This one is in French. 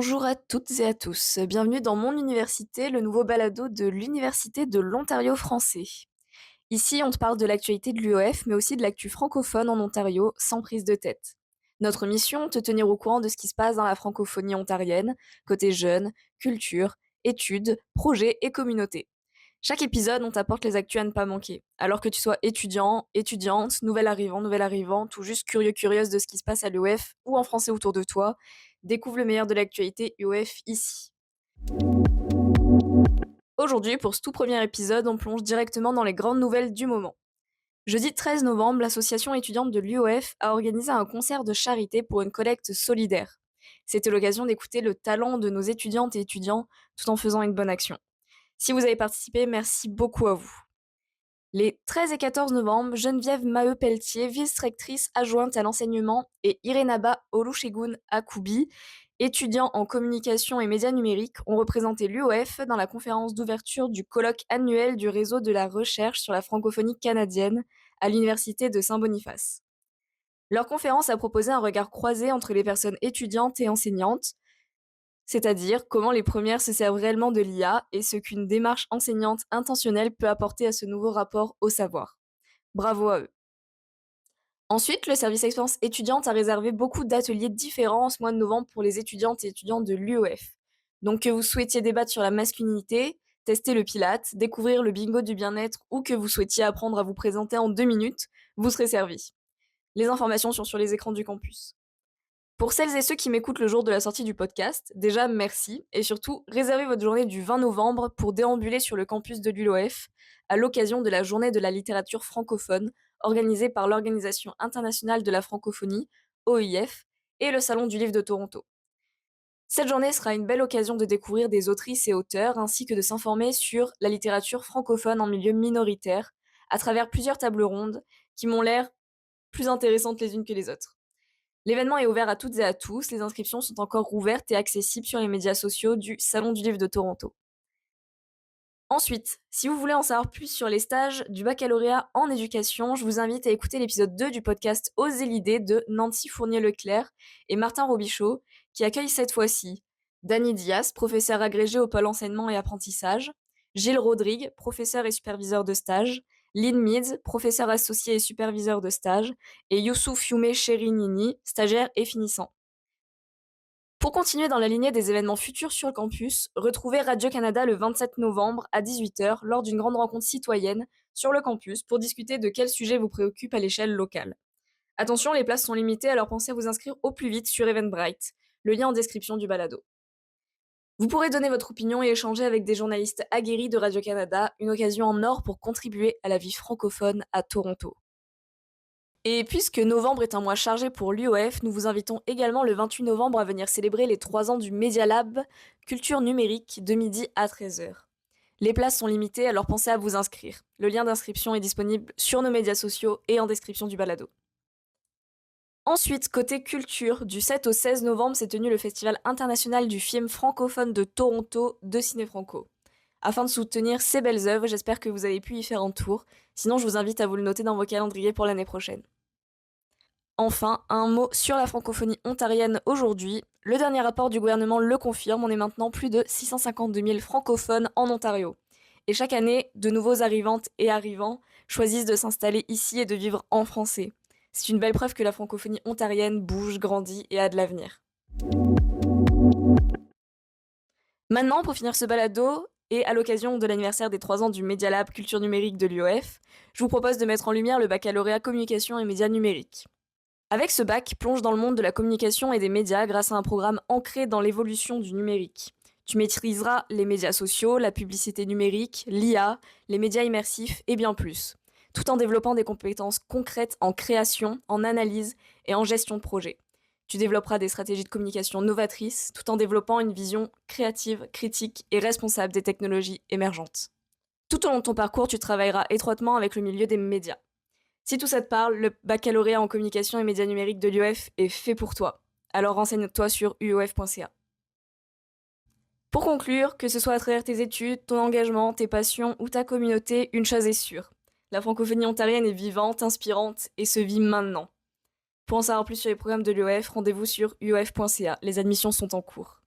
Bonjour à toutes et à tous, bienvenue dans mon université, le nouveau balado de l'Université de l'Ontario français. Ici, on te parle de l'actualité de l'UOF, mais aussi de l'actu francophone en Ontario, sans prise de tête. Notre mission, te tenir au courant de ce qui se passe dans la francophonie ontarienne, côté jeunes, culture, études, projets et communauté. Chaque épisode, on t'apporte les actus à ne pas manquer. Alors que tu sois étudiant, étudiante, nouvel arrivant, tout juste curieux, curieuse de ce qui se passe à l'UOF ou en français autour de toi, découvre le meilleur de l'actualité UOF ici. Aujourd'hui, pour ce tout premier épisode, on plonge directement dans les grandes nouvelles du moment. Jeudi 13 novembre, l'association étudiante de l'UOF a organisé un concert de charité pour une collecte solidaire. C'était l'occasion d'écouter le talent de nos étudiantes et étudiants tout en faisant une bonne action. Si vous avez participé, merci beaucoup à vous. Les 13 et 14 novembre, Geneviève Maheu-Pelletier, vice-rectrice adjointe à l'enseignement, et Irenaba Olusegun Akubi, étudiant en communication et médias numériques, ont représenté l'UOF dans la conférence d'ouverture du colloque annuel du réseau de la recherche sur la francophonie canadienne à l'université de Saint-Boniface. Leur conférence a proposé un regard croisé entre les personnes étudiantes et enseignantes, c'est-à-dire comment les premières se servent réellement de l'IA et ce qu'une démarche enseignante intentionnelle peut apporter à ce nouveau rapport au savoir. Bravo à eux. Ensuite, le service expérience étudiante a réservé beaucoup d'ateliers différents en ce mois de novembre pour les étudiantes et étudiants de l'UOF. Donc que vous souhaitiez débattre sur la masculinité, tester le pilate, découvrir le bingo du bien-être ou que vous souhaitiez apprendre à vous présenter en 2 minutes, vous serez servi. Les informations sont sur les écrans du campus. Pour celles et ceux qui m'écoutent le jour de la sortie du podcast, déjà merci, et surtout réservez votre journée du 20 novembre pour déambuler sur le campus de l'UOF à l'occasion de la journée de la littérature francophone organisée par l'Organisation internationale de la francophonie, OIF, et le Salon du livre de Toronto. Cette journée sera une belle occasion de découvrir des autrices et auteurs ainsi que de s'informer sur la littérature francophone en milieu minoritaire à travers plusieurs tables rondes qui m'ont l'air plus intéressantes les unes que les autres. L'événement est ouvert à toutes et à tous, les inscriptions sont encore ouvertes et accessibles sur les médias sociaux du Salon du livre de Toronto. Ensuite, si vous voulez en savoir plus sur les stages du baccalauréat en éducation, je vous invite à écouter l'épisode 2 du podcast Oser l'idée de Nancy Fournier-Leclerc et Martin Robichaud, qui accueille cette fois-ci Dany Diaz, professeur agrégé au pôle enseignement et apprentissage, Gilles Rodrigue, professeur et superviseur de stage, Lynn Meads, professeur associé et superviseur de stage, et Youssouf Youmé Cherinini, stagiaire et finissant. Pour continuer dans la lignée des événements futurs sur le campus, retrouvez Radio-Canada le 27 novembre à 18h lors d'une grande rencontre citoyenne sur le campus pour discuter de quels sujets vous préoccupent à l'échelle locale. Attention, les places sont limitées, alors pensez à vous inscrire au plus vite sur Eventbrite, le lien en description du balado. Vous pourrez donner votre opinion et échanger avec des journalistes aguerris de Radio-Canada, une occasion en or pour contribuer à la vie francophone à Toronto. Et puisque novembre est un mois chargé pour l'UOF, nous vous invitons également le 28 novembre à venir célébrer les 3 ans du Media Lab Culture Numérique de midi à 13h. Les places sont limitées, alors pensez à vous inscrire. Le lien d'inscription est disponible sur nos médias sociaux et en description du balado. Ensuite, côté culture, du 7 au 16 novembre s'est tenu le Festival international du film francophone de Toronto de Ciné Franco. Afin de soutenir ces belles œuvres, j'espère que vous avez pu y faire un tour. Sinon, je vous invite à vous le noter dans vos calendriers pour l'année prochaine. Enfin, un mot sur la francophonie ontarienne aujourd'hui. Le dernier rapport du gouvernement le confirme, on est maintenant plus de 652 000 francophones en Ontario. Et chaque année, de nouveaux arrivantes et arrivants choisissent de s'installer ici et de vivre en français. C'est une belle preuve que la francophonie ontarienne bouge, grandit et a de l'avenir. Maintenant, pour finir ce balado, et à l'occasion de l'anniversaire des 3 ans du Media Lab Culture Numérique de l'UOF, je vous propose de mettre en lumière le baccalauréat Communication et Médias Numériques. Avec ce bac, plonge dans le monde de la communication et des médias grâce à un programme ancré dans l'évolution du numérique. Tu maîtriseras les médias sociaux, la publicité numérique, l'IA, les médias immersifs et bien plus, tout en développant des compétences concrètes en création, en analyse et en gestion de projet. Tu développeras des stratégies de communication novatrices tout en développant une vision créative, critique et responsable des technologies émergentes. Tout au long de ton parcours, tu travailleras étroitement avec le milieu des médias. Si tout ça te parle, le baccalauréat en communication et médias numériques de l'UOF est fait pour toi. Alors renseigne-toi sur uof.ca. Pour conclure, que ce soit à travers tes études, ton engagement, tes passions ou ta communauté, une chose est sûre. La francophonie ontarienne est vivante, inspirante et se vit maintenant. Pour en savoir plus sur les programmes de l'UOF, rendez-vous sur uof.ca. Les admissions sont en cours.